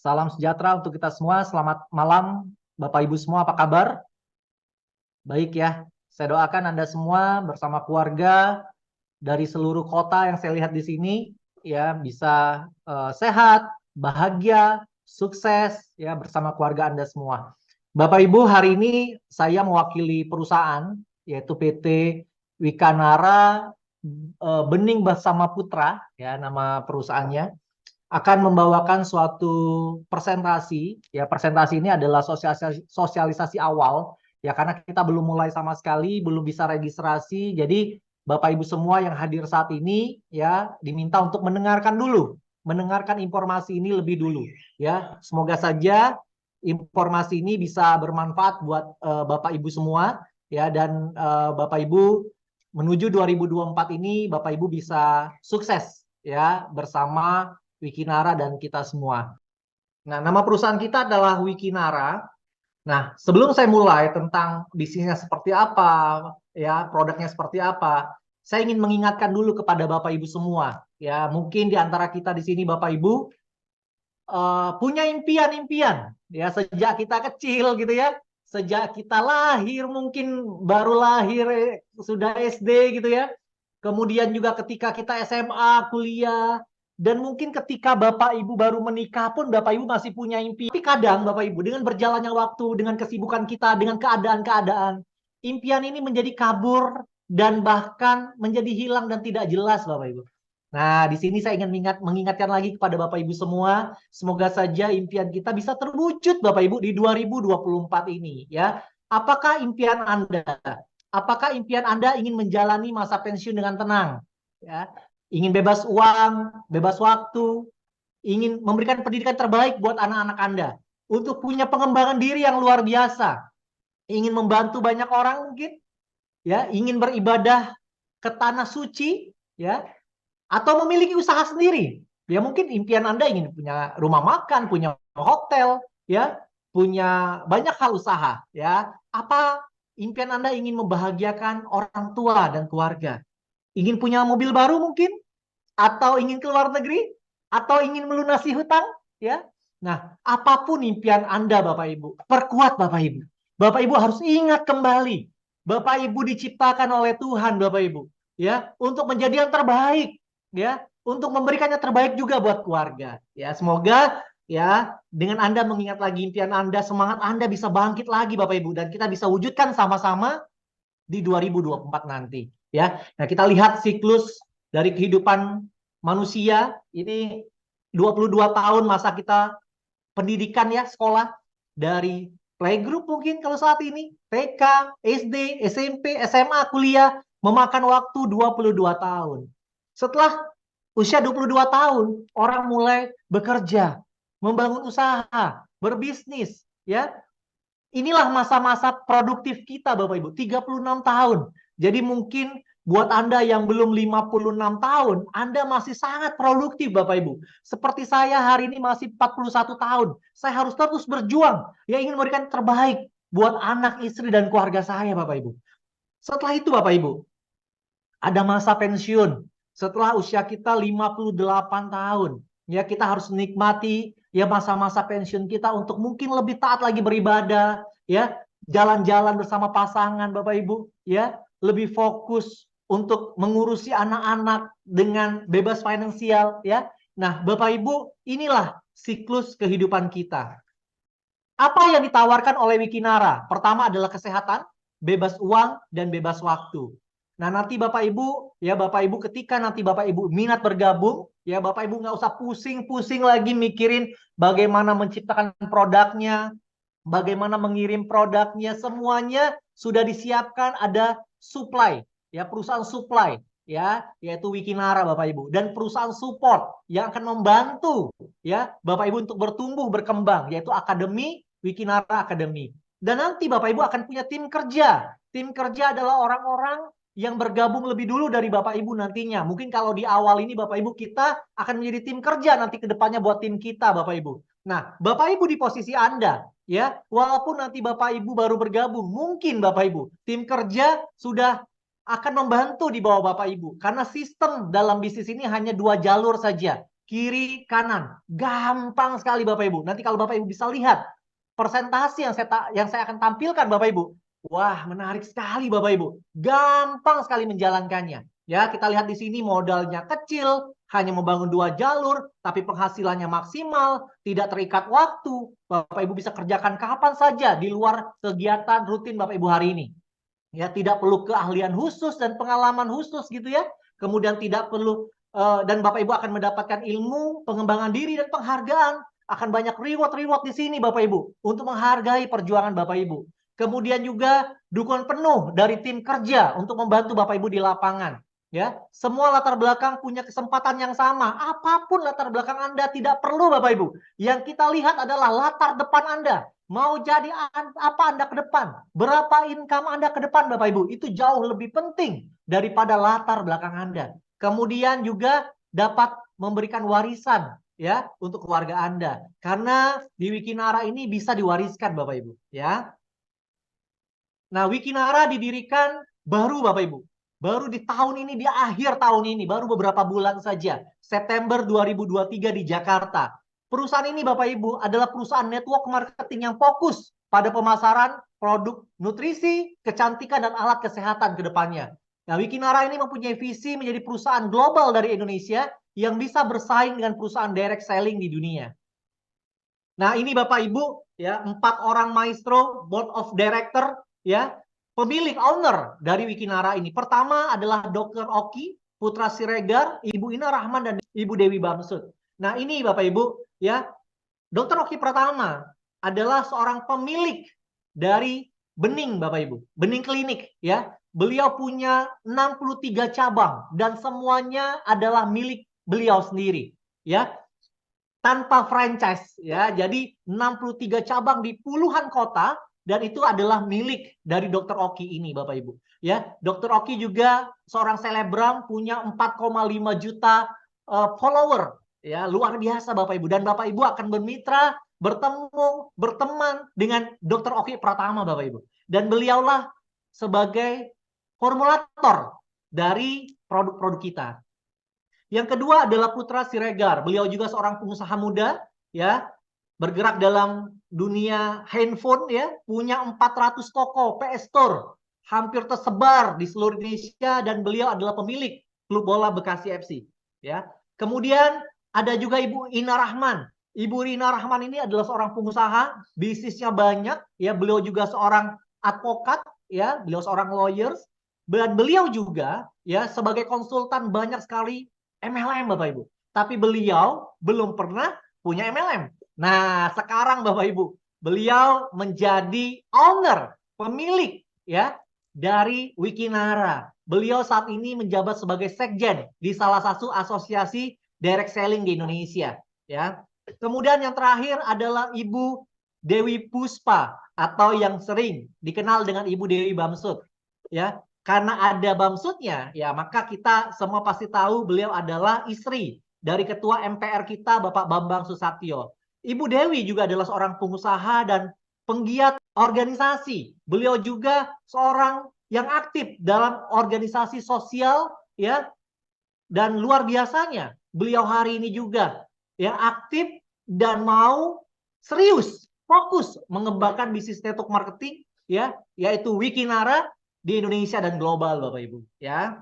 Salam sejahtera untuk kita semua. Selamat malam, Bapak Ibu semua. Apa kabar? Baik ya. Saya doakan Anda semua bersama keluarga dari seluruh kota yang saya lihat di sini ya bisa sehat, bahagia, sukses ya bersama keluarga Anda semua. Bapak Ibu, hari ini saya mewakili perusahaan yaitu PT Wikanara Bening Bersama Putra ya nama perusahaannya akan membawakan suatu presentasi. Ya, presentasi ini adalah sosialisasi awal ya karena kita belum mulai sama sekali, belum bisa registrasi. Jadi Bapak Ibu semua yang hadir saat ini ya diminta untuk mendengarkan dulu, mendengarkan informasi ini lebih dulu ya. Semoga saja informasi ini bisa bermanfaat buat Bapak Ibu semua ya dan Bapak Ibu menuju 2024 ini Bapak Ibu bisa sukses ya bersama Wikinara dan kita semua. Nah, nama perusahaan kita adalah Wikinara. Nah, sebelum saya mulai tentang bisnisnya seperti apa, ya, produknya seperti apa, saya ingin mengingatkan dulu kepada Bapak Ibu semua. Ya, mungkin di antara kita di sini Bapak Ibu punya impian-impian, ya, sejak kita kecil gitu ya. Sejak kita lahir, mungkin baru lahir sudah SD gitu ya. Kemudian juga ketika kita SMA, kuliah, dan mungkin ketika Bapak Ibu baru menikah pun Bapak Ibu masih punya impian. Tapi kadang Bapak Ibu dengan berjalannya waktu, dengan kesibukan kita, dengan keadaan-keadaan, impian ini menjadi kabur dan bahkan menjadi hilang dan tidak jelas Bapak Ibu. Nah, di sini saya ingin mengingatkan lagi kepada Bapak Ibu semua, semoga saja impian kita bisa terwujud Bapak Ibu di 2024 ini ya. Apakah impian Anda? Apakah impian Anda ingin menjalani masa pensiun dengan tenang? Ya, ingin bebas uang, bebas waktu, ingin memberikan pendidikan terbaik buat anak-anak Anda, untuk punya pengembangan diri yang luar biasa, ingin membantu banyak orang mungkin, ya, ingin beribadah ke tanah suci, ya, atau memiliki usaha sendiri. Ya mungkin impian Anda ingin punya rumah makan, punya hotel, ya, punya banyak hal usaha, ya. Apa impian Anda ingin membahagiakan orang tua dan keluarga? Ingin punya mobil baru mungkin? Atau ingin keluar negeri? Atau ingin melunasi hutang? Ya. Nah, apapun impian Anda Bapak Ibu, perkuat Bapak Ibu. Bapak Ibu harus ingat kembali, Bapak Ibu diciptakan oleh Tuhan Bapak Ibu, ya, untuk menjadi yang terbaik, ya, untuk memberikan yang terbaik juga buat keluarga. Ya, semoga ya dengan Anda mengingat lagi impian Anda, semangat Anda bisa bangkit lagi Bapak Ibu dan kita bisa wujudkan sama-sama di 2024 nanti, ya. Nah, kita lihat siklus dari kehidupan manusia ini 22 tahun masa kita pendidikan ya, sekolah dari playgroup mungkin kalau saat ini, TK, SD, SMP, SMA, kuliah memakan waktu 22 tahun. Setelah usia 22 tahun, orang mulai bekerja, membangun usaha, berbisnis, ya. Inilah masa-masa produktif kita Bapak Ibu, 36 tahun. Jadi mungkin buat Anda yang belum 56 tahun, Anda masih sangat produktif Bapak Ibu. Seperti saya hari ini masih 41 tahun. Saya harus terus berjuang, ya ingin memberikan terbaik buat anak, istri, dan keluarga saya Bapak Ibu. Setelah itu Bapak Ibu, ada masa pensiun. Setelah usia kita 58 tahun, ya kita harus menikmati ya masa-masa pensiun kita untuk mungkin lebih taat lagi beribadah, ya, jalan-jalan bersama pasangan Bapak Ibu, ya, lebih fokus untuk mengurusi anak-anak dengan bebas finansial, ya. Nah, Bapak Ibu, inilah siklus kehidupan kita. Apa yang ditawarkan oleh Wikinara? Pertama adalah kesehatan, bebas uang, dan bebas waktu. Nah, nanti Bapak Ibu, ya Bapak Ibu ketika nanti Bapak Ibu minat bergabung, ya Bapak Ibu nggak usah pusing-pusing lagi mikirin bagaimana menciptakan produknya, bagaimana mengirim produknya, semuanya sudah disiapkan, ada supply, ya perusahaan supply, ya yaitu Wikinara Bapak Ibu, dan perusahaan support yang akan membantu ya Bapak Ibu untuk bertumbuh berkembang, yaitu Akademi Wikinara Academy. Dan nanti Bapak Ibu akan punya tim kerja. Tim kerja adalah orang-orang yang bergabung lebih dulu dari Bapak Ibu nantinya. Mungkin kalau di awal ini Bapak Ibu kita akan menjadi tim kerja nanti ke depannya buat tim kita Bapak Ibu. Nah, Bapak Ibu di posisi Anda, ya, walaupun nanti Bapak Ibu baru bergabung, mungkin Bapak Ibu tim kerja sudah akan membantu di bawah Bapak Ibu, karena sistem dalam bisnis ini hanya 2 jalur saja, kiri, kanan. Gampang sekali Bapak Ibu. Nanti kalau Bapak Ibu bisa lihat presentasi yang saya akan tampilkan Bapak Ibu. Wah, menarik sekali Bapak Ibu. Gampang sekali menjalankannya. Ya, kita lihat di sini modalnya kecil, hanya membangun 2 jalur, tapi penghasilannya maksimal, tidak terikat waktu. Bapak Ibu bisa kerjakan kapan saja di luar kegiatan rutin Bapak Ibu hari ini. Ya, tidak perlu keahlian khusus dan pengalaman khusus gitu ya. Kemudian tidak perlu dan Bapak Ibu akan mendapatkan ilmu, pengembangan diri dan penghargaan. Akan banyak reward di sini Bapak Ibu untuk menghargai perjuangan Bapak Ibu. Kemudian juga dukungan penuh dari tim kerja untuk membantu Bapak Ibu di lapangan. Ya, semua latar belakang punya kesempatan yang sama. Apapun latar belakang Anda tidak perlu Bapak Ibu. Yang kita lihat adalah latar depan Anda. Mau jadi apa Anda ke depan? Berapa income Anda ke depan Bapak Ibu? Itu jauh lebih penting daripada latar belakang Anda. Kemudian juga dapat memberikan warisan ya untuk keluarga Anda. Karena di Wikinara ini bisa diwariskan Bapak Ibu, ya. Nah, Wikinara didirikan baru Bapak Ibu. Baru di tahun ini, di akhir tahun ini, baru beberapa bulan saja. September 2023 di Jakarta. Perusahaan ini Bapak Ibu adalah perusahaan network marketing yang fokus pada pemasaran produk nutrisi, kecantikan, dan alat kesehatan ke depannya. Nah, Wikinara ini mempunyai visi menjadi perusahaan global dari Indonesia yang bisa bersaing dengan perusahaan direct selling di dunia. Nah, ini Bapak Ibu, ya, 4 orang maestro, board of director, ya, pemilik owner dari Wikinara ini. Pertama adalah Dr. Oki Putra Siregar, Ibu Ina Rahman, dan Ibu Dewi Bamsud. Nah, ini Bapak Ibu, ya, Dr. Oki pertama adalah seorang pemilik dari Bening Bapak Ibu, Bening Klinik, ya. Beliau punya 63 cabang dan semuanya adalah milik beliau sendiri, ya. Tanpa franchise, ya. Jadi 63 cabang di puluhan kota dan itu adalah milik dari Dr. Oki ini Bapak Ibu, ya. Dr. Oki juga seorang selebgram, punya 4,5 juta follower, ya. Luar biasa Bapak Ibu, dan Bapak Ibu akan bermitra, bertemu, berteman dengan Dr. Oki pertama Bapak Ibu. Dan beliaulah sebagai formulator dari produk-produk kita. Yang kedua adalah Putra Siregar. Beliau juga seorang pengusaha muda, ya, bergerak dalam dunia handphone, ya, punya 400 toko PS Store, hampir tersebar di seluruh Indonesia, dan beliau adalah pemilik klub bola Bekasi FC, ya. Kemudian ada juga Ibu Ina Rahman. Ibu Ina Rahman ini adalah seorang pengusaha, bisnisnya banyak, ya. Beliau juga seorang advokat, ya, beliau seorang lawyers, dan beliau juga, ya, sebagai konsultan banyak sekali MLM Bapak Ibu. Tapi beliau belum pernah punya MLM. Nah, sekarang Bapak Ibu, beliau menjadi owner, pemilik, ya, dari Wikinara. Beliau saat ini menjabat sebagai sekjen di salah satu asosiasi direct selling di Indonesia, ya. Kemudian yang terakhir adalah Ibu Dewi Puspa, atau yang sering dikenal dengan Ibu Dewi Bamsud, ya. Karena ada Bamsudnya, ya, maka kita semua pasti tahu beliau adalah istri dari Ketua MPR kita, Bapak Bambang Susatyo. Ibu Dewi juga adalah seorang pengusaha dan penggiat organisasi. Beliau juga seorang yang aktif dalam organisasi sosial, ya, dan luar biasanya beliau hari ini juga, ya, aktif dan mau serius, fokus mengembangkan bisnis network marketing, ya, yaitu Wikinara di Indonesia dan global Bapak Ibu, ya.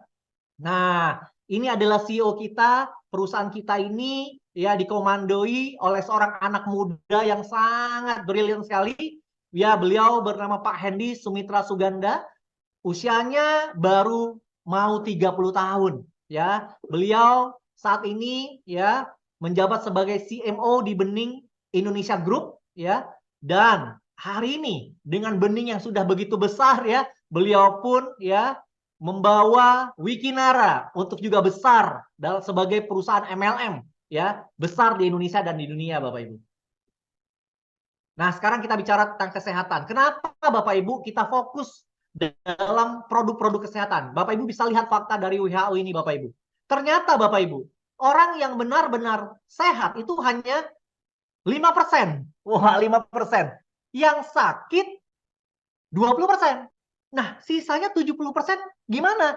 Nah, ini adalah CEO kita, perusahaan kita ini, ya, dikomandoi oleh seorang anak muda yang sangat brilian sekali. Ya, beliau bernama Pak Hendy Sumitra Suganda. Usianya baru mau 30 tahun, ya. Beliau saat ini, ya, menjabat sebagai CMO di Bening Indonesia Group, ya. Dan hari ini dengan Bening yang sudah begitu besar, ya, beliau pun, ya, membawa Wikinara untuk juga besar sebagai perusahaan MLM, ya, besar di Indonesia dan di dunia Bapak Ibu. Nah, sekarang kita bicara tentang kesehatan. Kenapa Bapak Ibu kita fokus dalam produk-produk kesehatan? Bapak Ibu bisa lihat fakta dari WHO ini Bapak Ibu. Ternyata Bapak Ibu, orang yang benar-benar sehat itu hanya 5%. Wah, 5%. Yang sakit 20%. Nah, sisanya 70% gimana?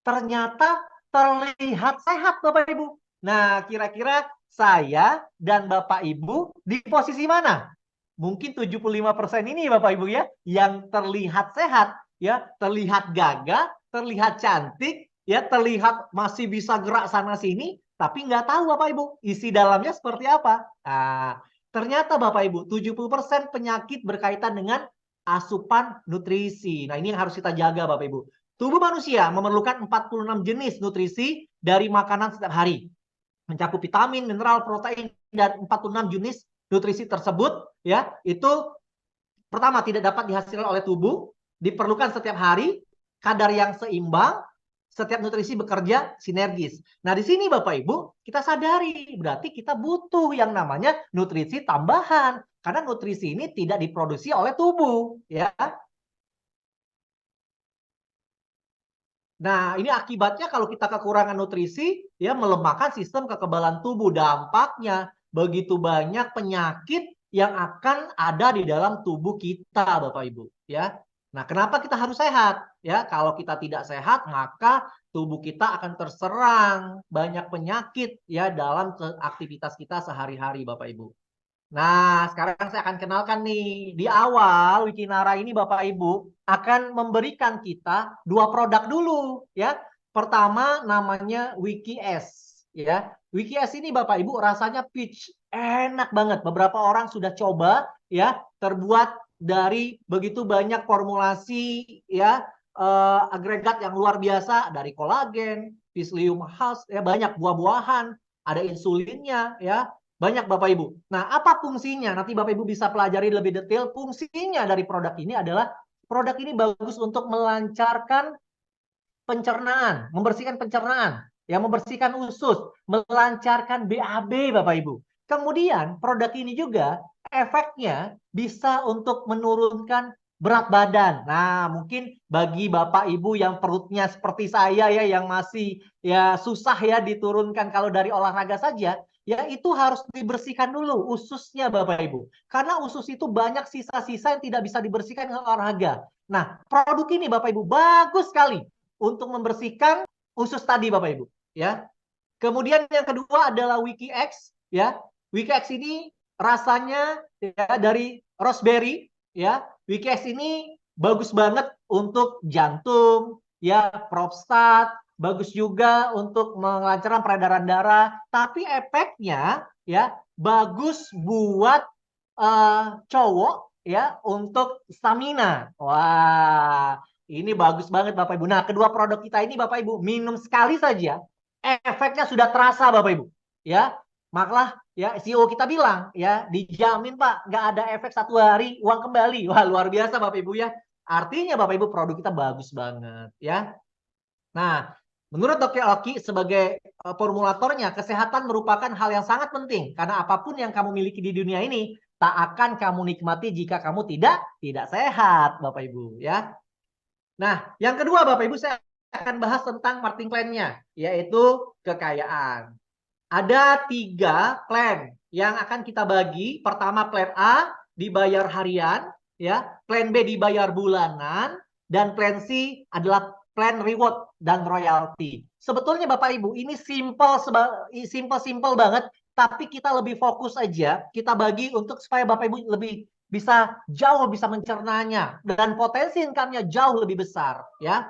Ternyata terlihat sehat Bapak Ibu. Nah, kira-kira saya dan Bapak Ibu di posisi mana? Mungkin 75% ini Bapak Ibu ya, yang terlihat sehat, ya, terlihat gagah, terlihat cantik, ya, terlihat masih bisa gerak sana sini, tapi nggak tahu Bapak Ibu isi dalamnya seperti apa. Nah, ternyata Bapak Ibu 70% penyakit berkaitan dengan asupan nutrisi. Nah, ini yang harus kita jaga Bapak Ibu. Tubuh manusia memerlukan 46 jenis nutrisi dari makanan setiap hari. Mencakup vitamin, mineral, protein, dan 46 jenis nutrisi tersebut ya, itu pertama tidak dapat dihasilkan oleh tubuh, diperlukan setiap hari, kadar yang seimbang, setiap nutrisi bekerja sinergis. Nah, di sini Bapak Ibu, kita sadari berarti kita butuh yang namanya nutrisi tambahan karena nutrisi ini tidak diproduksi oleh tubuh, ya. Nah, ini akibatnya kalau kita kekurangan nutrisi, ya melemahkan sistem kekebalan tubuh. Dampaknya begitu banyak penyakit yang akan ada di dalam tubuh kita, Bapak Ibu. Ya, nah kenapa kita harus sehat? Ya, kalau kita tidak sehat, maka tubuh kita akan terserang banyak penyakit ya dalam aktivitas kita sehari-hari, Bapak Ibu. Nah, sekarang saya akan kenalkan nih. Di awal Wikinara ini Bapak Ibu akan memberikan kita dua produk dulu ya. Pertama namanya WikiS ya. WikiS ini Bapak Ibu rasanya peach, enak banget. Beberapa orang sudah coba ya, terbuat dari begitu banyak formulasi ya, agregat yang luar biasa dari kolagen, psyllium husk ya, banyak buah-buahan, ada insulinnya ya. Banyak Bapak Ibu. Nah, apa fungsinya? Nanti Bapak Ibu bisa pelajari lebih detail. Fungsinya dari produk ini adalah produk ini bagus untuk melancarkan pencernaan, membersihkan pencernaan, ya, membersihkan usus, melancarkan BAB Bapak Ibu. Kemudian produk ini juga efeknya bisa untuk menurunkan berat badan. Nah, mungkin bagi Bapak Ibu yang perutnya seperti saya ya, yang masih ya susah ya diturunkan kalau dari olahraga saja, ya itu harus dibersihkan dulu ususnya Bapak Ibu. Karena usus itu banyak sisa-sisa yang tidak bisa dibersihkan dengan olahraga. Nah, produk ini Bapak Ibu bagus sekali untuk membersihkan usus tadi Bapak Ibu, ya. Kemudian yang kedua adalah WikiX, ya. WikiX ini rasanya ya dari raspberry, ya. WikiX ini bagus banget untuk jantung, ya, prostat, bagus juga untuk melancarkan peredaran darah, tapi efeknya ya bagus buat cowok ya untuk stamina. Wah, ini bagus banget Bapak Ibu. Nah, kedua produk kita ini Bapak Ibu minum sekali saja, efeknya sudah terasa Bapak Ibu. Ya, malah ya CEO kita bilang ya dijamin Pak, nggak ada efek 1 hari uang kembali. Wah, luar biasa Bapak Ibu ya. Artinya Bapak Ibu produk kita bagus banget ya. Nah, menurut Dr. Oki sebagai formulatornya, kesehatan merupakan hal yang sangat penting karena apapun yang kamu miliki di dunia ini tak akan kamu nikmati jika kamu tidak sehat, Bapak Ibu ya. Nah, yang kedua Bapak Ibu saya akan bahas tentang Martin Plan-nya, yaitu kekayaan. Ada 3 plan yang akan kita bagi. Pertama plan A dibayar harian, ya. Plan B dibayar bulanan, dan plan C adalah plan reward dan royalty. Sebetulnya Bapak Ibu ini simple banget, tapi kita lebih fokus aja. Kita bagi untuk supaya Bapak Ibu lebih bisa jauh bisa mencernanya dan potensi income-nya jauh lebih besar, ya.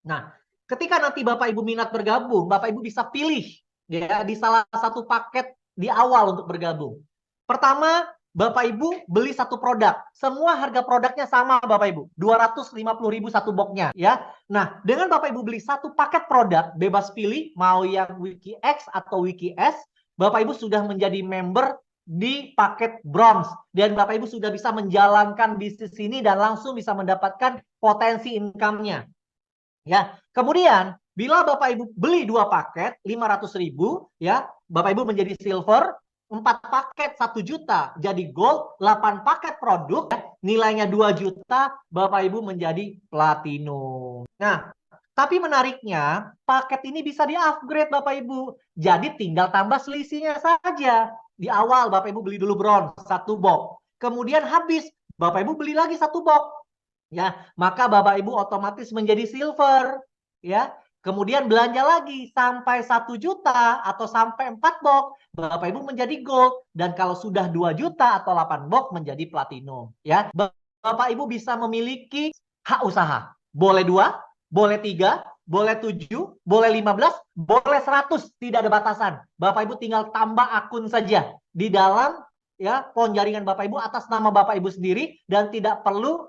Nah, ketika nanti Bapak Ibu minat bergabung, Bapak Ibu bisa pilih ya di salah satu paket di awal untuk bergabung. Pertama, Bapak Ibu beli satu produk. Semua harga produknya sama Bapak Ibu. 250.000 satu boxnya ya. Nah, dengan Bapak Ibu beli satu paket produk, bebas pilih mau yang WikiX atau WikiS, Bapak Ibu sudah menjadi member di paket bronze dan Bapak Ibu sudah bisa menjalankan bisnis ini dan langsung bisa mendapatkan potensi income-nya. Ya, kemudian bila Bapak Ibu beli 2 paket 500.000 ya, Bapak Ibu menjadi silver, 4 paket 1 juta jadi gold, 8 paket produk ya, nilainya 2 juta, Bapak Ibu menjadi platinum. Nah, tapi menariknya paket ini bisa di-upgrade Bapak Ibu. Jadi tinggal tambah selisihnya saja. Di awal Bapak Ibu beli dulu bronze 1 box. Kemudian habis Bapak Ibu beli lagi 1 box. Ya, maka Bapak Ibu otomatis menjadi silver, ya. Kemudian belanja lagi sampai 1 juta atau sampai 4 box, Bapak Ibu menjadi gold. Dan kalau sudah 2 juta atau 8 box menjadi platinum. Ya, Bapak Ibu bisa memiliki hak usaha. Boleh 2, boleh 3, boleh 7, boleh 15, boleh 100. Tidak ada batasan. Bapak Ibu tinggal tambah akun saja di dalam ya pohon jaringan Bapak Ibu atas nama Bapak Ibu sendiri dan tidak perlu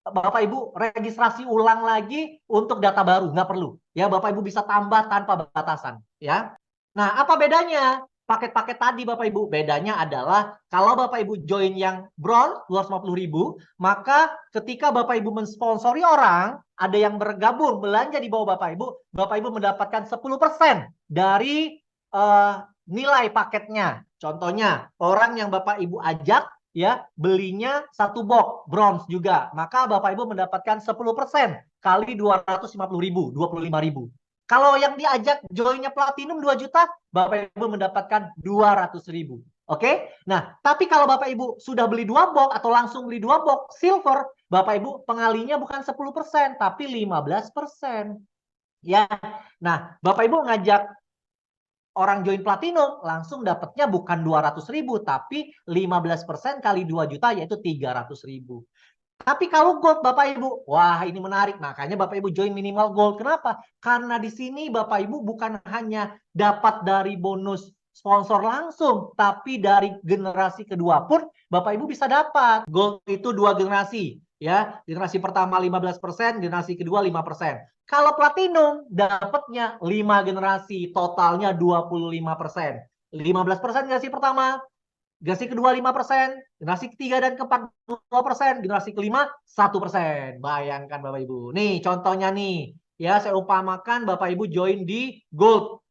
Bapak Ibu registrasi ulang lagi untuk data baru, nggak perlu. Ya, Bapak Ibu bisa tambah tanpa batasan. Ya. Nah, apa bedanya? Paket-paket tadi Bapak Ibu, bedanya adalah kalau Bapak Ibu join yang bronze 250.000, maka ketika Bapak Ibu mensponsori orang, ada yang bergabung belanja di bawah Bapak Ibu mendapatkan 10% dari nilai paketnya. Contohnya, orang yang Bapak Ibu ajak ya belinya 1 box bronze juga, maka Bapak Ibu mendapatkan 10% kali 250.000, 25.000. Kalau yang diajak joinnya platinum 2 juta, Bapak Ibu mendapatkan 200.000. Oke? Nah, tapi kalau Bapak Ibu sudah beli 2 box atau langsung beli 2 box silver, Bapak Ibu pengalinya bukan 10%, tapi 15%. Ya. Nah, Bapak Ibu ngajak orang join platinum langsung dapatnya bukan 200.000 tapi 15% kali 2 juta yaitu 300.000. Tapi kalau gold Bapak Ibu, wah ini menarik. Makanya Bapak Ibu join minimal gold. Kenapa? Karena di sini Bapak Ibu bukan hanya dapat dari bonus sponsor langsung, tapi dari generasi kedua pun Bapak Ibu bisa dapat. Gold itu 2 generasi, ya. Generasi pertama 15%, generasi kedua 5%. Kalau platinum dapatnya 5 generasi, totalnya 25%. 15% generasi pertama, generasi kedua 5%, generasi ketiga dan keempat 2%, generasi kelima 1%. Bayangkan Bapak Ibu. Nih contohnya nih, ya saya umpamakan Bapak Ibu join di gold.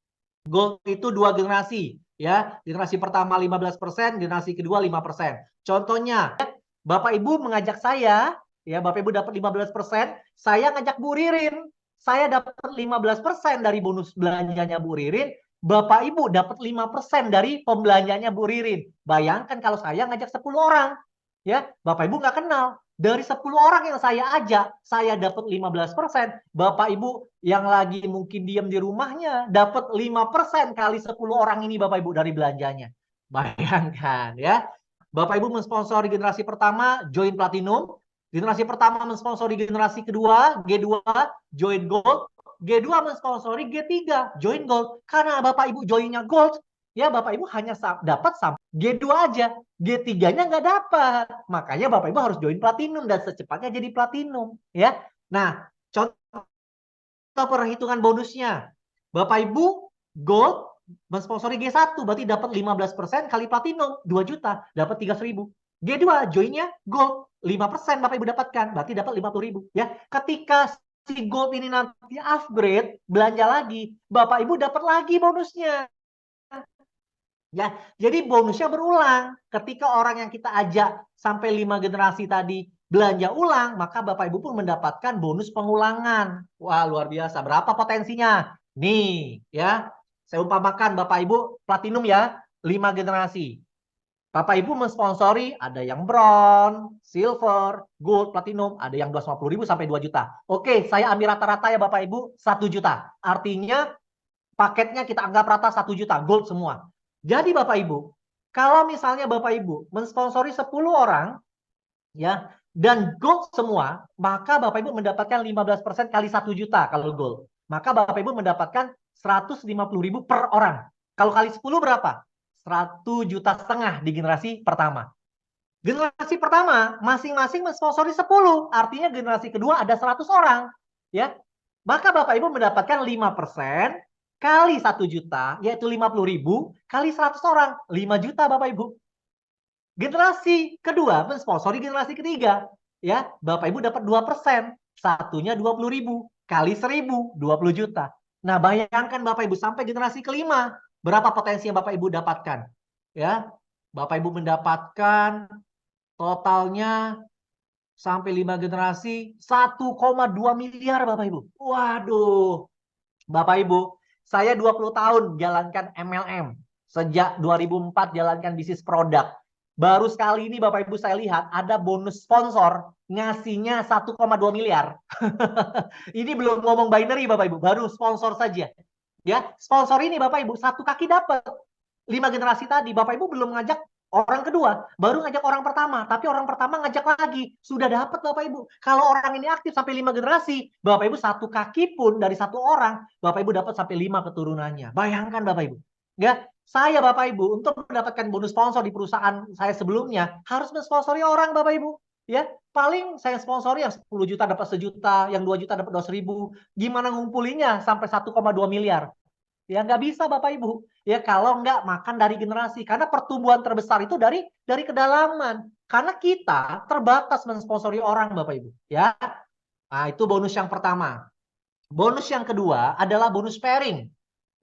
Gold itu 2 generasi, ya. Generasi pertama 15%, generasi kedua 5%. Contohnya, Bapak Ibu mengajak saya, ya Bapak Ibu dapat 15%, saya ngajak Bu Ririn. Saya dapat 15% dari bonus belanjanya Bu Ririn, Bapak Ibu dapat 5% dari pembelanjanya Bu Ririn. Bayangkan kalau saya ngajak 10 orang. Ya, Bapak Ibu nggak kenal. Dari 10 orang yang saya ajak, saya dapat 15%. Bapak Ibu yang lagi mungkin diam di rumahnya, dapat 5% kali 10 orang ini Bapak Ibu dari belanjanya. Bayangkan ya. Bapak Ibu mensponsori generasi pertama, join platinum. Generasi pertama mensponsori generasi kedua, G2, join gold. G2 mensponsori G3, join gold. Karena Bapak Ibu joinnya gold, ya Bapak Ibu hanya dapat sampai G2 aja. G3-nya nggak dapat. Makanya Bapak Ibu harus join platinum dan secepatnya jadi platinum. Ya. Nah, contoh perhitungan bonusnya. Bapak Ibu gold mensponsori G1 berarti dapat 15% kali platinum 2 juta, dapat 300.000. G2 joinnya gold 5% Bapak Ibu dapatkan, berarti dapat 50.000 ya. Ketika si gold ini nanti upgrade, belanja lagi, Bapak Ibu dapat lagi bonusnya. Ya, jadi bonusnya berulang. Ketika orang yang kita ajak sampai 5 generasi tadi belanja ulang, maka Bapak Ibu pun mendapatkan bonus pengulangan. Wah, luar biasa. Berapa potensinya? Nih, ya. Saya umpamakan Bapak Ibu platinum ya, 5 generasi. Bapak Ibu mensponsori ada yang bronze, silver, gold, platinum, ada yang 250.000 sampai 2 juta. Oke, saya ambil rata-rata ya Bapak Ibu, 1 juta. Artinya paketnya kita anggap rata 1 juta, gold semua. Jadi Bapak Ibu, kalau misalnya Bapak Ibu mensponsori 10 orang, ya, dan gold semua, maka Bapak Ibu mendapatkan 15% kali 1 juta kalau gold. Maka Bapak Ibu mendapatkan 150.000 per orang. Kalau kali 10 berapa? 1,5 juta di generasi pertama. Generasi pertama masing-masing mensponsori 10, artinya generasi kedua ada 100 orang, ya. Maka Bapak Ibu mendapatkan 5% kali 1 juta, yaitu 50.000 kali 100 orang, 5 juta Bapak Ibu. Generasi kedua mensponsori generasi ketiga, ya. Bapak Ibu dapat 2%, satunya 20.000 kali 1.000, 20 juta. Nah, bayangkan Bapak Ibu sampai generasi kelima, berapa potensi yang Bapak Ibu dapatkan? Ya, Bapak Ibu mendapatkan totalnya sampai 5 generasi 1,2 miliar Bapak Ibu. Waduh. Bapak Ibu, saya 20 tahun jalankan MLM. Sejak 2004 jalankan bisnis produk. Baru sekali ini Bapak Ibu saya lihat ada bonus sponsor ngasihnya 1,2 miliar. Ini belum ngomong binary Bapak Ibu, baru sponsor saja. Ya, sponsor ini Bapak Ibu satu kaki dapat 5 generasi tadi, Bapak Ibu belum ngajak orang kedua, baru ngajak orang pertama, tapi orang pertama ngajak lagi, sudah dapat Bapak Ibu. Kalau orang ini aktif sampai 5 generasi, Bapak Ibu satu kaki pun dari satu orang, Bapak Ibu dapat sampai 5 keturunannya. Bayangkan Bapak Ibu. Ya, saya Bapak Ibu untuk mendapatkan bonus sponsor di perusahaan saya sebelumnya harus mensponsori orang Bapak Ibu. Ya, paling saya sponsori yang 10 juta dapat 1 juta, yang 2 juta dapat 200.000. Gimana ngumpulinya sampai 1,2 miliar? Ya nggak bisa Bapak Ibu. Ya kalau nggak makan dari generasi. Karena pertumbuhan terbesar itu dari kedalaman. Karena kita terbatas mensponsori orang Bapak Ibu. Ya, nah itu bonus yang pertama. Bonus yang kedua adalah bonus pairing.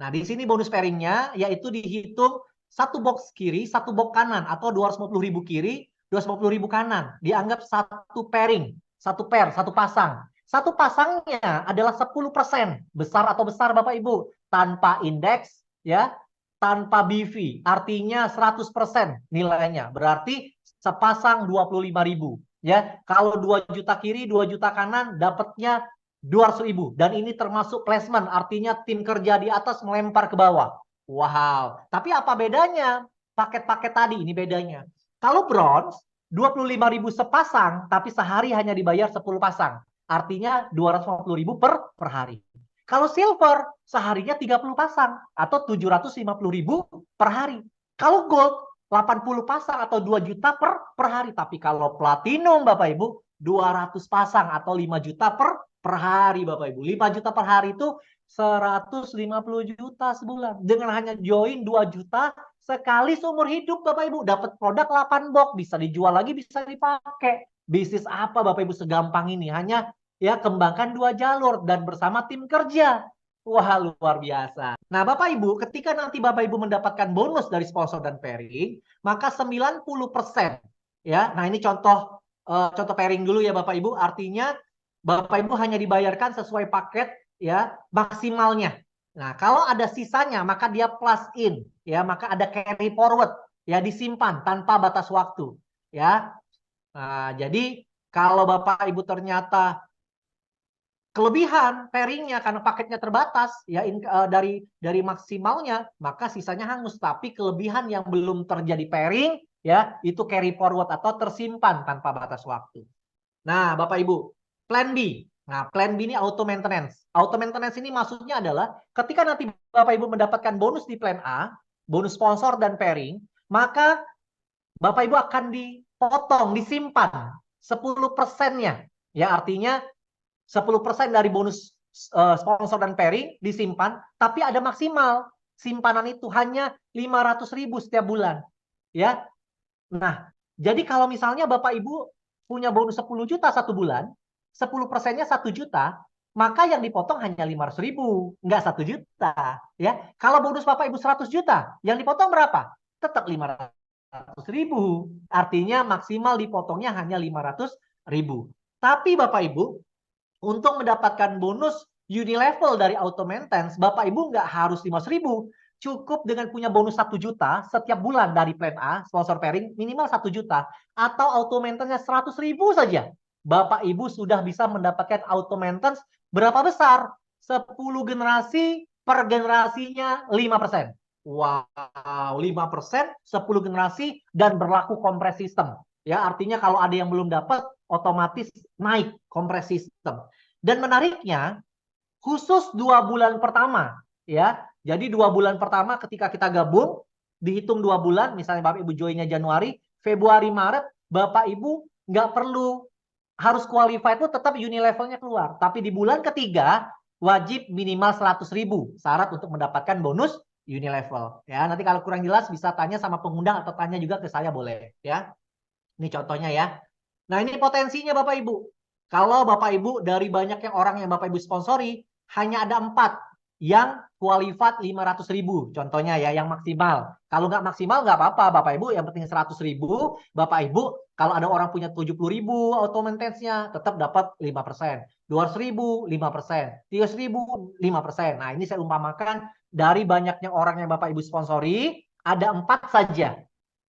Nah di sini bonus pairingnya yaitu dihitung satu box kiri, satu box kanan. Atau 250.000 kiri, 250.000 kanan. Dianggap satu pairing, satu pair, satu pasang. Satu pasangnya adalah 10%. Besar atau besar Bapak Ibu. Tanpa indeks, ya, tanpa BV. Artinya 100% nilainya. Berarti sepasang 25.000. Ya, kalau 2 juta kiri, 2 juta kanan, dapatnya 200.000. Dan ini termasuk placement. Artinya tim kerja di atas melempar ke bawah. Wow. Tapi apa bedanya? Paket-paket tadi ini bedanya. Kalau bronze, 25.000 sepasang, tapi sehari hanya dibayar 10 pasang. Artinya 250.000 per hari. Kalau silver, seharinya 30 pasang atau 750.000 per hari. Kalau gold, 80 pasang atau 2 juta per hari. Tapi kalau platinum Bapak Ibu, 200 pasang atau 5 juta per hari Bapak Ibu. 5 juta per hari itu 150 juta sebulan. Dengan hanya join 2 juta sekali seumur hidup Bapak Ibu. Dapat produk 8 box, bisa dijual lagi, bisa dipakai. Bisnis apa Bapak Ibu segampang ini? Hanya ya kembangkan 2 jalur dan bersama tim kerja. Wah, luar biasa. Nah, Bapak Ibu, ketika nanti Bapak Ibu mendapatkan bonus dari sponsor dan pairing, maka 90% ya. Nah, ini contoh pairing dulu ya Bapak Ibu. Artinya Bapak Ibu hanya dibayarkan sesuai paket ya maksimalnya. Nah, kalau ada sisanya maka dia plus in ya, maka ada carry forward ya, disimpan tanpa batas waktu ya. Nah, jadi kalau Bapak Ibu ternyata kelebihan pairingnya karena paketnya terbatas ya dari maksimalnya, maka sisanya hangus. Tapi kelebihan yang belum terjadi pairing ya itu carry forward atau tersimpan tanpa batas waktu. Nah, Bapak Ibu, plan B. Nah, plan B ini auto maintenance. Auto maintenance ini maksudnya adalah ketika nanti Bapak Ibu mendapatkan bonus di plan A, bonus sponsor dan pairing, maka Bapak Ibu akan dipotong, disimpan 10%-nya. Ya, artinya 10% dari bonus sponsor dan pairing disimpan, tapi ada maksimal simpanan itu hanya 500.000 setiap bulan. Ya. Nah, jadi kalau misalnya Bapak Ibu punya bonus 10 juta satu bulan, 10%-nya 1 juta, maka yang dipotong hanya 500.000, nggak 1 juta. Ya. Kalau bonus Bapak Ibu 100 juta, yang dipotong berapa? Tetap 500.000. Artinya maksimal dipotongnya hanya 500.000. Tapi Bapak Ibu, untuk mendapatkan bonus unilevel dari auto maintenance, Bapak Ibu nggak harus 500.000. Cukup dengan punya bonus 1 juta setiap bulan dari plan A, sponsor pairing, minimal 1 juta. Atau auto maintenance 100.000 saja. Bapak Ibu sudah bisa mendapatkan auto maintenance berapa besar? 10 generasi per generasinya 5%. Wow, 5%, 10 generasi dan berlaku kompres sistem. Ya, artinya kalau ada yang belum dapat, otomatis naik kompres sistem. Dan menariknya, khusus 2 bulan pertama, ya. Jadi 2 bulan pertama ketika kita gabung, dihitung 2 bulan, misalnya Bapak Ibu joinnya Januari, Februari, Maret, Bapak Ibu nggak perlu harus qualified itu tetap unilevelnya keluar. Tapi di bulan ketiga, wajib minimal 100.000 syarat untuk mendapatkan bonus unilevel. Ya, nanti kalau kurang jelas bisa tanya sama pengundang atau tanya juga ke saya boleh. Ya, ini contohnya ya. Nah, ini potensinya Bapak Ibu. Kalau Bapak Ibu dari banyak yang orang yang Bapak Ibu sponsori, hanya ada 4 yang qualified 500.000. Contohnya ya, yang maksimal. Kalau nggak maksimal nggak apa-apa Bapak Ibu, yang penting 100.000. Bapak Ibu, kalau ada orang punya 70.000 auto maintenance-nya, tetap dapat 5%. 200.000, 5%. 300.000, 5%. Nah, ini saya umpamakan dari banyaknya orang yang Bapak Ibu sponsori, ada 4 saja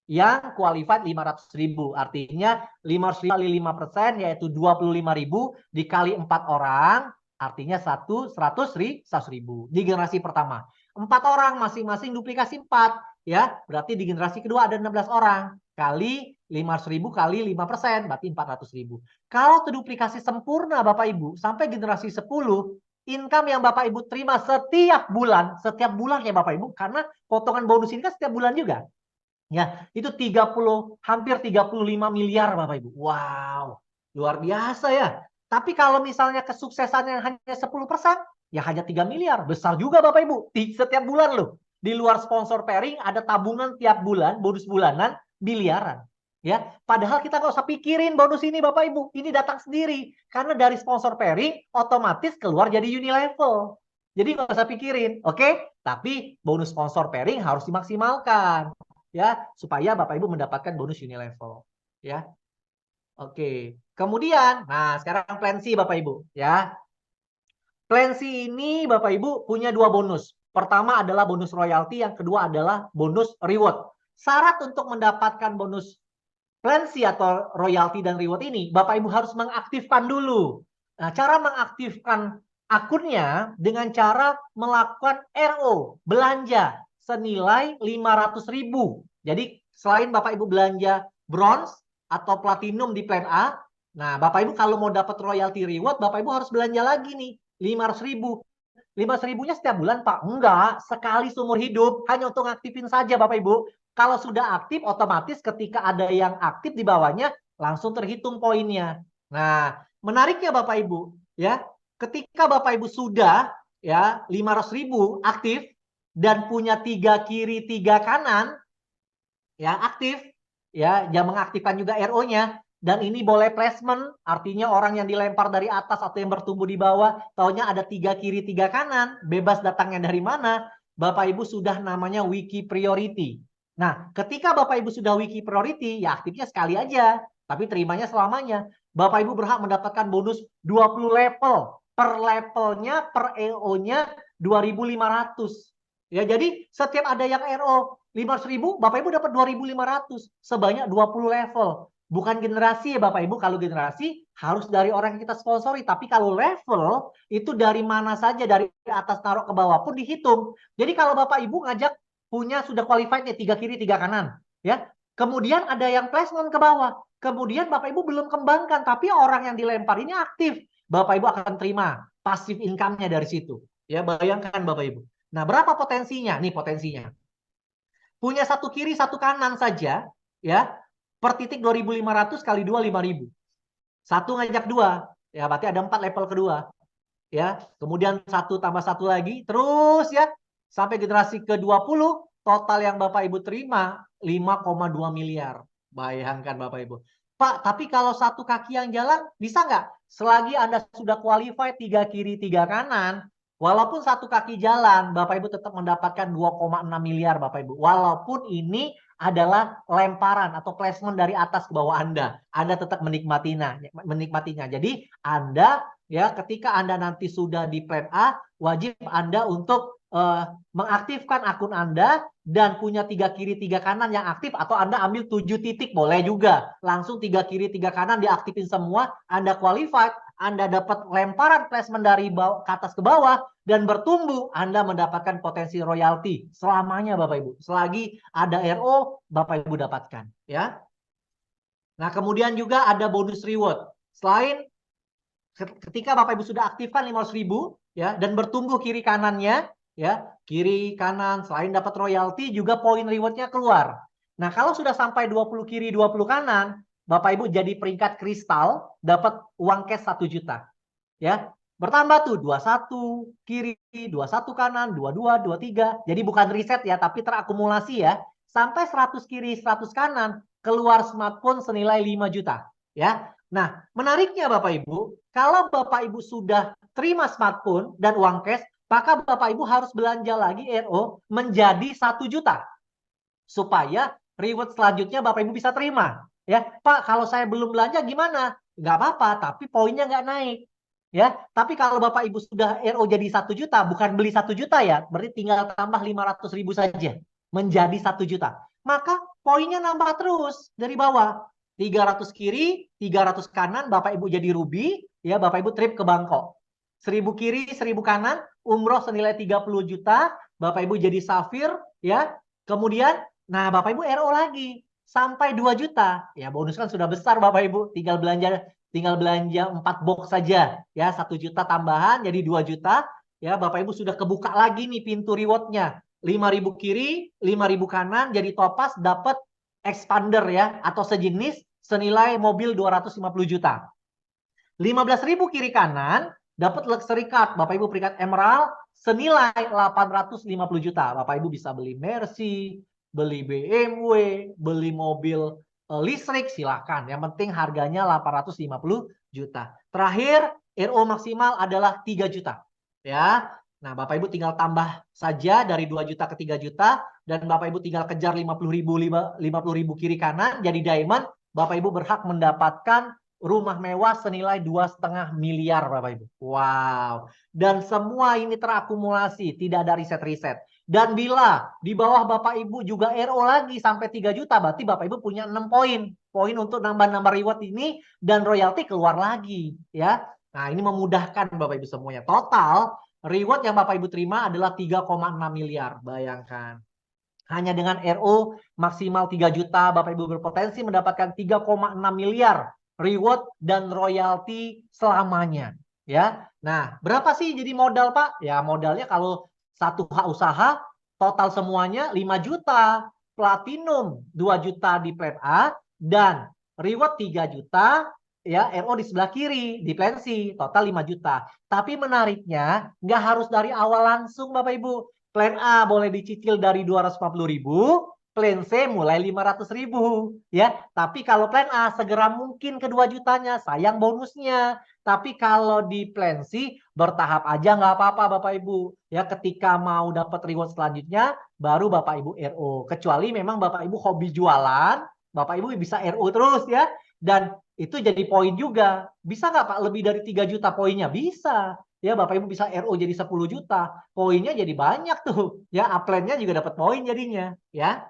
yang qualified 500.000. Artinya 500.000 kali 5% yaitu 25.000 dikali 4 orang, artinya 100.000 di generasi pertama. 4 orang masing-masing duplikasi 4, ya, berarti di generasi kedua ada 16 orang. Kali 500.000 kali 5%, berarti 400.000. Kalau terduplikasi sempurna Bapak Ibu, sampai generasi 10, income yang Bapak Ibu terima setiap bulan ya Bapak Ibu, karena potongan bonus ini kan setiap bulan juga. Ya, itu 30, hampir 35 miliar Bapak Ibu. Wow, luar biasa ya. Tapi kalau misalnya kesuksesannya hanya 10%, ya hanya 3 miliar. Besar juga Bapak Ibu, setiap bulan loh. Di luar sponsor pairing ada tabungan tiap bulan, bonus bulanan miliaran. Ya, padahal kita nggak usah pikirin bonus ini Bapak Ibu, ini datang sendiri. Karena dari sponsor pairing otomatis keluar jadi unilevel. Jadi nggak usah pikirin, oke? Tapi bonus sponsor pairing harus dimaksimalkan ya, supaya Bapak Ibu mendapatkan bonus unilevel ya. Oke. Kemudian, nah sekarang plan C Bapak Ibu ya. Plan C ini Bapak Ibu punya dua bonus. Pertama adalah bonus royalti, yang kedua adalah bonus reward. Syarat untuk mendapatkan bonus plan C atau royalti dan reward ini, Bapak Ibu harus mengaktifkan dulu. Nah, cara mengaktifkan akunnya dengan cara melakukan RO, belanja senilai 500.000. Jadi selain Bapak Ibu belanja bronze atau platinum di plan A, nah Bapak Ibu kalau mau dapat royalty reward, Bapak Ibu harus belanja lagi nih 500.000. 500.000-nya setiap bulan Pak? Enggak, sekali seumur hidup, hanya untuk ngaktifin saja Bapak Ibu. Kalau sudah aktif, otomatis ketika ada yang aktif di bawahnya, langsung terhitung poinnya. Nah, menariknya Bapak Ibu, ya, ketika Bapak Ibu sudah ya 500.000 aktif dan punya 3 kiri 3 kanan, ya aktif, ya, jangan mengaktifkan juga RO-nya. Dan ini boleh placement, artinya orang yang dilempar dari atas atau yang bertumbuh di bawah, taunya ada 3 kiri 3 kanan, bebas datangnya dari mana, Bapak Ibu sudah namanya wiki priority. Nah, ketika Bapak Ibu sudah wiki priority, ya aktifnya sekali aja, tapi terimanya selamanya. Bapak Ibu berhak mendapatkan bonus 20 level, per levelnya, per EO-nya 2.500. Ya, jadi setiap ada yang RO 500.000, Bapak Ibu dapat 2.500 sebanyak 20 level. Bukan generasi ya Bapak Ibu, kalau generasi harus dari orang yang kita sponsori, tapi kalau level itu dari mana saja, dari atas taruh ke bawah pun dihitung. Jadi kalau Bapak Ibu ngajak punya sudah qualified nih 3 kiri 3 kanan, ya. Kemudian ada yang placement ke bawah. Kemudian Bapak Ibu belum kembangkan, tapi orang yang dilempar ini aktif. Bapak Ibu akan terima passive income-nya dari situ. Ya, bayangkan Bapak Ibu. Nah, berapa potensinya? Nih potensinya. Punya satu kiri, satu kanan saja, ya, per titik 2.500 kali 2, 5.000. Satu ngajak dua, ya berarti ada 4 level kedua. Ya, kemudian satu tambah satu lagi, terus ya, sampai generasi ke-20, total yang Bapak Ibu terima 5,2 miliar. Bayangkan Bapak Ibu. Pak, tapi kalau satu kaki yang jalan, bisa nggak? Selagi Anda sudah qualified 3 kiri 3 kanan, walaupun satu kaki jalan, Bapak Ibu tetap mendapatkan 2,6 miliar Bapak Ibu. Walaupun ini adalah lemparan atau placement dari atas ke bawah Anda. Anda tetap menikmatinya. Jadi Anda ya ketika Anda nanti sudah di plan A, wajib Anda untuk mengaktifkan akun Anda dan punya 3 kiri 3 kanan yang aktif, atau Anda ambil 7 titik boleh juga. Langsung 3 kiri 3 kanan diaktifin semua, Anda qualified, Anda dapat lemparan placement dari bawah, ke atas ke bawah, dan bertumbuh, Anda mendapatkan potensi royalti selamanya Bapak Ibu. Selagi ada RO, Bapak Ibu dapatkan. Ya. Nah, kemudian juga ada bonus reward. Selain ketika Bapak Ibu sudah aktifkan 500.000 ya dan bertumbuh kiri kanannya ya, kiri kanan, selain dapat royalti juga poin rewardnya keluar. Nah, kalau sudah sampai 20 kiri 20 kanan, Bapak Ibu jadi peringkat kristal, dapat uang cash 1 juta. Ya, bertambah tuh 21 kiri, 21 kanan, 22, 23. Jadi bukan riset ya, tapi terakumulasi ya. Sampai 100 kiri, 100 kanan, keluar smartphone senilai 5 juta. Ya. Nah, menariknya Bapak Ibu, kalau Bapak Ibu sudah terima smartphone dan uang cash, maka Bapak Ibu harus belanja lagi RO menjadi 1 juta. Supaya reward selanjutnya Bapak Ibu bisa terima. Ya, Pak, kalau saya belum belanja gimana? Nggak apa-apa, tapi poinnya nggak naik. Ya, tapi kalau Bapak Ibu sudah RO jadi 1 juta, bukan beli 1 juta ya, berarti tinggal tambah 500.000 saja menjadi 1 juta. Maka poinnya nambah terus dari bawah. 300 kiri, 300 kanan, Bapak Ibu jadi ruby, ya Bapak Ibu trip ke Bangkok. 1000 kiri, 1000 kanan, umroh senilai 30 juta, Bapak Ibu jadi safir, ya. Kemudian, nah Bapak Ibu RO lagi sampai 2 juta. Ya bonus kan sudah besar Bapak Ibu, tinggal belanja 4 box saja ya, 1 juta tambahan jadi 2 juta. Ya Bapak Ibu sudah kebuka lagi nih pintu rewardnya. 5.000 kiri, 5.000 kanan, jadi topas dapat expander ya atau sejenis senilai mobil 250 juta. 15.000 kiri kanan dapat luxury card Bapak Ibu peringkat emerald senilai 850 juta. Bapak Ibu bisa beli Mercy, beli BMW, beli mobil listrik silakan. Yang penting harganya 850 juta. Terakhir RO maksimal adalah 3 juta. Ya. Nah, Bapak Ibu tinggal tambah saja dari 2 juta ke 3 juta dan Bapak Ibu tinggal kejar 50.000 kiri kanan jadi diamond. Bapak Ibu berhak mendapatkan rumah mewah senilai 2,5 miliar Bapak Ibu. Wow. Dan semua ini terakumulasi, tidak ada riset-riset. Dan bila di bawah Bapak Ibu juga RO lagi sampai 3 juta, berarti Bapak Ibu punya 6 poin. Poin untuk nambah-nambah reward ini dan royalti keluar lagi. Ya. Nah ini memudahkan Bapak Ibu semuanya. Total reward yang Bapak Ibu terima adalah 3,6 miliar. Bayangkan. Hanya dengan RO maksimal 3 juta, Bapak Ibu berpotensi mendapatkan 3,6 miliar reward dan royalti selamanya. Ya, nah berapa sih jadi modal Pak? Ya modalnya kalau satu hak usaha total semuanya 5 juta, platinum 2 juta di plan A dan reward 3 juta, ya RO di sebelah kiri di plan C total 5 juta. Tapi menariknya nggak harus dari awal langsung Bapak Ibu. Plan A boleh dicicil dari 250.000, plan C mulai 500.000 ya. Tapi kalau plan A segera mungkin ke 2 jutanya, sayang bonusnya. Tapi kalau di plan C bertahap aja nggak apa-apa Bapak Ibu. Ya ketika mau dapat reward selanjutnya baru Bapak Ibu RO. Kecuali memang Bapak Ibu hobi jualan, Bapak Ibu bisa RO terus ya. Dan itu jadi poin juga. Bisa nggak Pak lebih dari 3 juta poinnya? Bisa. Ya Bapak Ibu bisa RO jadi 10 juta. Poinnya jadi banyak tuh. Ya upline-nya juga dapat poin jadinya. Ya.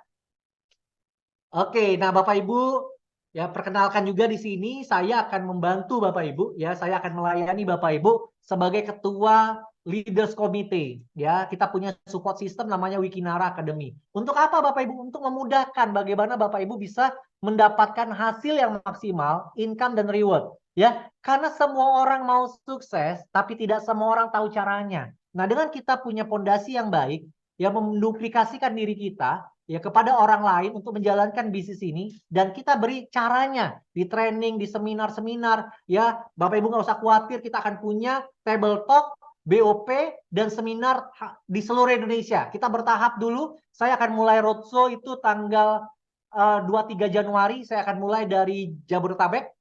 Oke, nah Bapak Ibu, ya perkenalkan juga di sini saya akan membantu Bapak Ibu, ya saya akan melayani Bapak Ibu sebagai ketua Leaders Committee, ya kita punya support system namanya Wikinara Academy. Untuk apa Bapak Ibu? Untuk memudahkan bagaimana Bapak Ibu bisa mendapatkan hasil yang maksimal, income dan reward, ya. Karena semua orang mau sukses, tapi tidak semua orang tahu caranya. Nah, dengan kita punya pondasi yang baik, yang menduplikasikan diri kita ya kepada orang lain untuk menjalankan bisnis ini dan kita beri caranya di training, di seminar-seminar ya Bapak Ibu nggak usah khawatir kita akan punya table talk, BOP dan seminar di seluruh Indonesia. Kita bertahap dulu. Saya akan mulai roadshow itu tanggal 2-3 Januari. Saya akan mulai dari Jabodetabek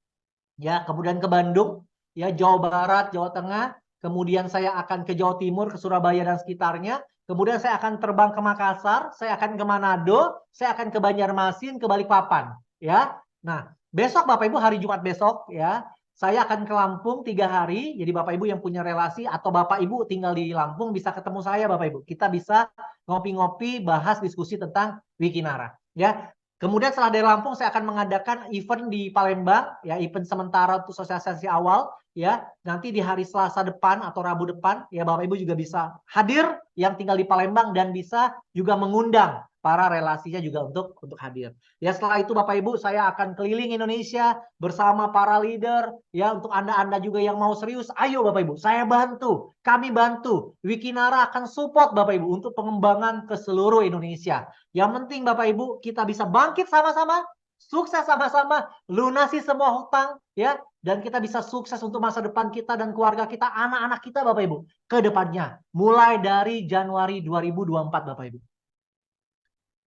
ya, kemudian ke Bandung, ya Jawa Barat, Jawa Tengah, kemudian saya akan ke Jawa Timur, ke Surabaya dan sekitarnya. Kemudian saya akan terbang ke Makassar, saya akan ke Manado, saya akan ke Banjarmasin, ke Balikpapan, ya. Nah, besok Bapak Ibu hari Jumat besok, ya, saya akan ke Lampung 3 hari. Jadi Bapak Ibu yang punya relasi atau Bapak Ibu tinggal di Lampung bisa ketemu saya Bapak Ibu. Kita bisa ngopi-ngopi, bahas diskusi tentang Wikinara, ya. Kemudian setelah dari Lampung saya akan mengadakan event di Palembang, ya event sementara untuk sosialisasi awal, ya nanti di hari Selasa depan atau Rabu depan, ya Bapak Ibu juga bisa hadir yang tinggal di Palembang dan bisa juga mengundang para relasinya juga untuk hadir. Ya setelah itu Bapak Ibu saya akan keliling Indonesia bersama para leader, ya untuk Anda juga yang mau serius, ayo Bapak Ibu, saya bantu, kami bantu. Wikinara akan support Bapak Ibu untuk pengembangan ke seluruh Indonesia. Yang penting Bapak Ibu kita bisa bangkit sama-sama, sukses sama-sama, lunasi semua hutang ya dan kita bisa sukses untuk masa depan kita dan keluarga kita, anak-anak kita Bapak Ibu ke depannya mulai dari Januari 2024 Bapak Ibu.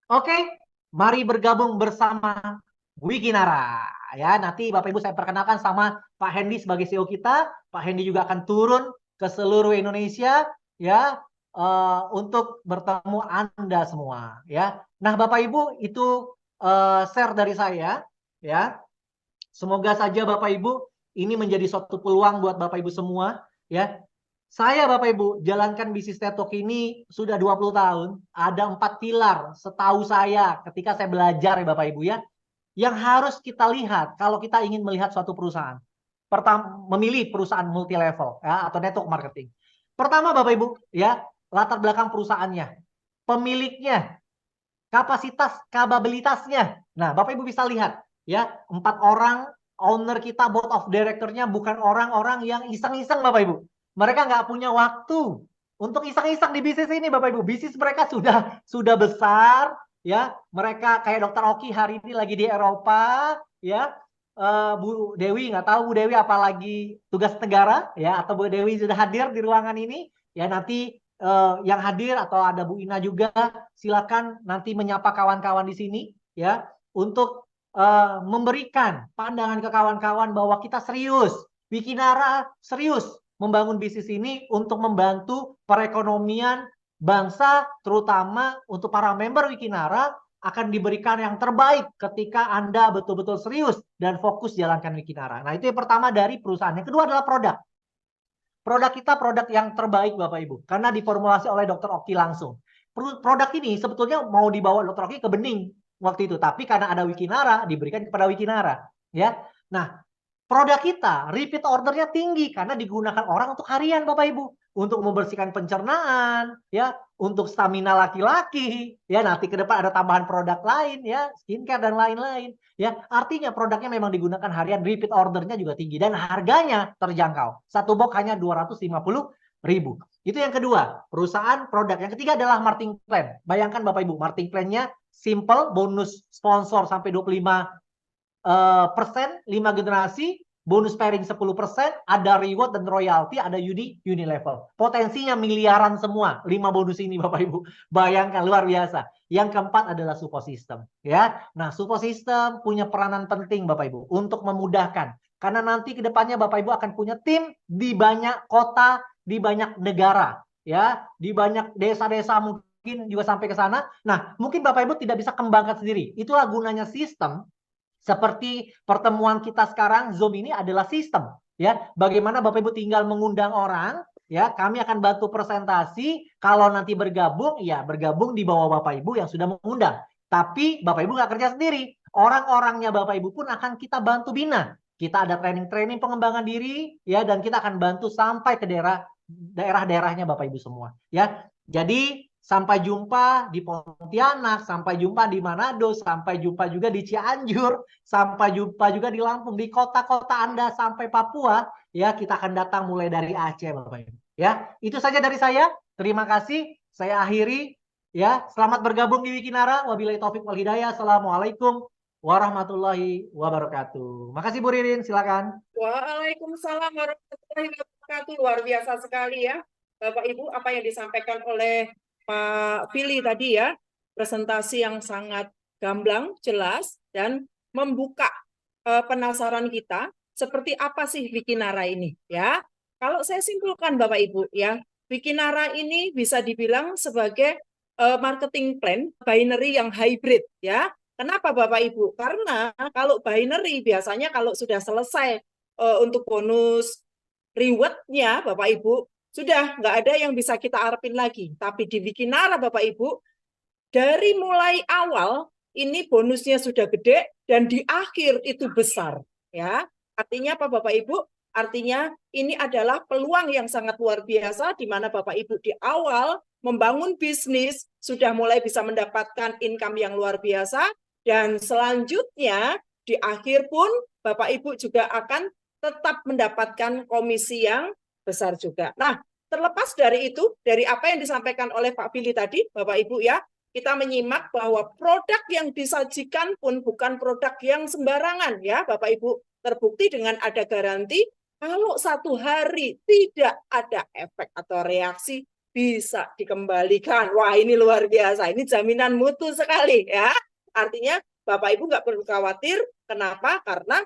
Oke, mari bergabung bersama Wikinara ya. Nanti Bapak Ibu saya perkenalkan sama Pak Hendy sebagai CEO kita. Pak Hendy juga akan turun ke seluruh Indonesia ya untuk bertemu Anda semua ya. Nah, Bapak Ibu itu share dari saya ya. Semoga saja Bapak Ibu ini menjadi suatu peluang buat Bapak Ibu semua ya. Saya Bapak Ibu jalankan bisnis TED Talk ini sudah 20 tahun. Ada 4 pilar setahu saya ketika saya belajar ya Bapak Ibu ya. Yang harus kita lihat kalau kita ingin melihat suatu perusahaan. Pertama, memilih perusahaan multi level ya, atau network marketing. Pertama Bapak Ibu ya, latar belakang perusahaannya. Pemiliknya kapabilitasnya. Nah, Bapak Ibu bisa lihat ya, 4 orang owner kita, board of director-nya bukan orang-orang yang iseng-iseng Bapak Ibu. Mereka nggak punya waktu untuk iseng-iseng di bisnis ini Bapak Ibu. Bisnis mereka sudah besar ya. Mereka kayak Dokter Oki hari ini lagi di Eropa ya. Bu Dewi nggak tahu Bu Dewi apalagi tugas negara ya, atau Bu Dewi sudah hadir di ruangan ini ya. Nanti yang hadir atau ada Bu Ina juga, silakan nanti menyapa kawan-kawan di sini ya, untuk memberikan pandangan ke kawan-kawan bahwa kita serius, Wikinara serius membangun bisnis ini untuk membantu perekonomian bangsa, terutama untuk para member Wikinara akan diberikan yang terbaik ketika Anda betul-betul serius dan fokus jalankan Wikinara. Nah, itu yang pertama dari perusahaan. Yang kedua adalah produk. Produk kita produk yang terbaik Bapak Ibu, karena diformulasi oleh Dr. Oki langsung. Produk ini sebetulnya mau dibawa Dr. Oki ke Bening waktu itu, tapi karena ada Wikinara diberikan kepada Wikinara, ya. Nah, produk kita repeat ordernya tinggi karena digunakan orang untuk harian Bapak Ibu, untuk membersihkan pencernaan, ya, untuk stamina laki-laki, ya, nanti ke depan ada tambahan produk lain, ya, skincare dan lain-lain, ya. Artinya produknya memang digunakan harian, repeat ordernya juga tinggi dan harganya terjangkau. Satu box hanya 250.000. Itu yang kedua, perusahaan produk. Yang ketiga adalah marketing plan. Bayangkan Bapak Ibu, marketing plan-nya simple, bonus sponsor sampai 25%, 5 generasi, bonus pairing 10%, ada reward dan royalty, ada uni level. Potensinya miliaran semua, 5 bonus ini Bapak Ibu. Bayangkan, luar biasa. Yang keempat adalah support system, ya. Nah, support system punya peranan penting Bapak Ibu untuk memudahkan. Karena nanti ke depannya Bapak Ibu akan punya tim di banyak kota, di banyak negara, ya, di banyak desa-desa, mungkin juga sampai ke sana. Nah, mungkin Bapak Ibu tidak bisa kembangkan sendiri. Itulah gunanya sistem. Seperti pertemuan kita sekarang, Zoom ini adalah sistem, ya. Bagaimana Bapak Ibu tinggal mengundang orang, ya, kami akan bantu presentasi. Kalau nanti bergabung, ya bergabung di bawah Bapak Ibu yang sudah mengundang. Tapi Bapak Ibu nggak kerja sendiri. Orang-orangnya Bapak Ibu pun akan kita bantu bina. Kita ada training-training pengembangan diri, ya, dan kita akan bantu sampai ke daerah-daerahnya Bapak Ibu semua, ya. Jadi sampai jumpa di Pontianak, sampai jumpa di Manado, sampai jumpa juga di Cianjur, sampai jumpa juga di Lampung, di kota-kota Anda sampai Papua, ya, kita akan datang mulai dari Aceh Bapak Ibu. Ya, itu saja dari saya. Terima kasih. Saya akhiri, ya. Selamat bergabung di Wikinara. Wabillahi taufik wal hidayah. Assalamualaikum warahmatullahi wabarakatuh. Makasih Bu Ririn, silakan. Waalaikumsalam warahmatullahi wabarakatuh. Luar biasa sekali ya, Bapak Ibu, apa yang disampaikan oleh Pak Fili tadi ya, presentasi yang sangat gamblang, jelas, dan membuka penasaran kita, seperti apa sih Wikinara ini ya. Kalau saya simpulkan Bapak Ibu ya, Wikinara ini bisa dibilang sebagai marketing plan binary yang hybrid ya. Kenapa Bapak Ibu? Karena kalau binary biasanya kalau sudah selesai untuk bonus reward-nya Bapak Ibu, sudah nggak ada yang bisa kita harapin lagi. Tapi di Wikinara Bapak Ibu, dari mulai awal ini bonusnya sudah gede dan di akhir itu besar. Ya, artinya apa Bapak Ibu? Artinya ini adalah peluang yang sangat luar biasa di mana Bapak Ibu di awal membangun bisnis sudah mulai bisa mendapatkan income yang luar biasa dan selanjutnya di akhir pun Bapak Ibu juga akan tetap mendapatkan komisi yang besar juga. Nah, terlepas dari itu, dari apa yang disampaikan oleh Pak Billy tadi, Bapak Ibu ya, kita menyimak bahwa produk yang disajikan pun bukan produk yang sembarangan ya, Bapak Ibu. Terbukti dengan ada garansi, kalau satu hari tidak ada efek atau reaksi, bisa dikembalikan. Wah, ini luar biasa. Ini jaminan mutu sekali ya. Artinya Bapak Ibu nggak perlu khawatir. Kenapa? Karena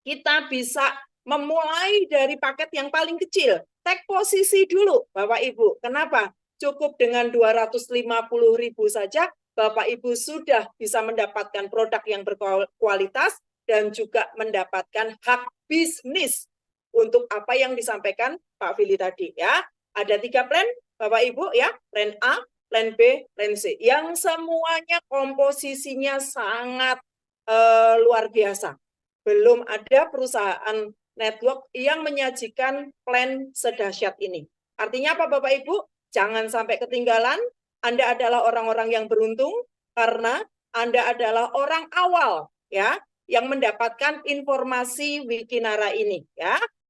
kita bisa memulai dari paket yang paling kecil. Take posisi dulu, Bapak Ibu. Kenapa? Cukup dengan 250.000 saja, Bapak Ibu sudah bisa mendapatkan produk yang berkualitas dan juga mendapatkan hak bisnis untuk apa yang disampaikan Pak Fili tadi. Ya, ada 3 plan, Bapak Ibu ya, plan A, plan B, plan C. Yang semuanya komposisinya sangat luar biasa. Belum ada perusahaan network yang menyajikan plan sedahsyat ini. Artinya apa Bapak Ibu? Jangan sampai ketinggalan. Anda adalah orang-orang yang beruntung karena Anda adalah orang awal ya yang mendapatkan informasi Wikinara ini ya.